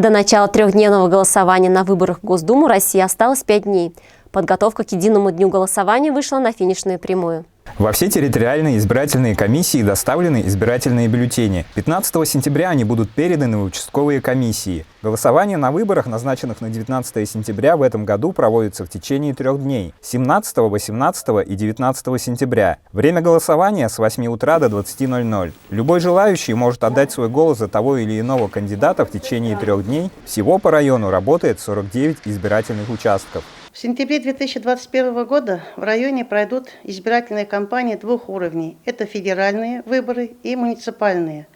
До начала трехдневного голосования на выборах в Госдуму России осталось 5 дней. Подготовка к единому дню голосования вышла на финишную прямую. Во все территориальные избирательные комиссии доставлены избирательные бюллетени. 15 сентября они будут переданы в участковые комиссии. Голосование на выборах, назначенных на 19 сентября, в этом году проводится в течение 3 дней – 17, 18 и 19 сентября. Время голосования с 8 утра до 20:00. Любой желающий может отдать свой голос за того или иного кандидата в течение 3 дней. Всего по району работает 49 избирательных участков. В сентябре 2021 года в районе пройдут избирательные кампании 2 уровней. Это федеральные выборы и муниципальные.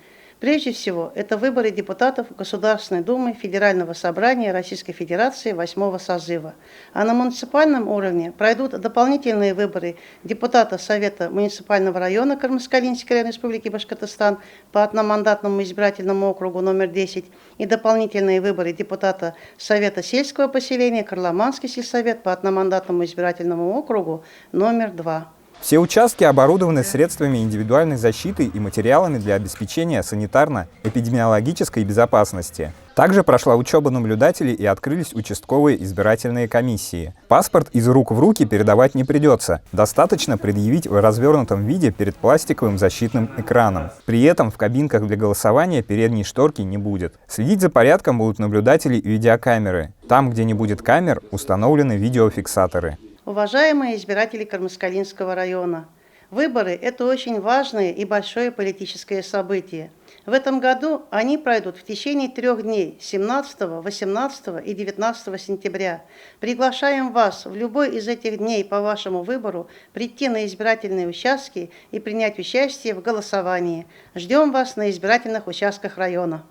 Прежде всего, это выборы депутатов Государственной Думы Федерального собрания Российской Федерации 8-го созыва. А на муниципальном уровне пройдут дополнительные выборы депутата Совета муниципального района Кармаскалинской районной республики Башкортостан по одномандатному избирательному округу номер 10 и дополнительные выборы депутата Совета сельского поселения Карламанский сельсовет по одномандатному избирательному округу номер 2. Все участки оборудованы средствами индивидуальной защиты и материалами для обеспечения санитарно-эпидемиологической безопасности. Также прошла учеба наблюдателей и открылись участковые избирательные комиссии. Паспорт из рук в руки передавать не придется. Достаточно предъявить в развернутом виде перед пластиковым защитным экраном. При этом в кабинках для голосования передней шторки не будет. Следить за порядком будут наблюдатели и видеокамеры. Там, где не будет камер, установлены видеофиксаторы. Уважаемые избиратели Кармаскалинского района, выборы – это очень важное и большое политическое событие. В этом году они пройдут в течение 3 дней – 17, 18 и 19 сентября. Приглашаем вас в любой из этих дней по вашему выбору прийти на избирательные участки и принять участие в голосовании. Ждем вас на избирательных участках района.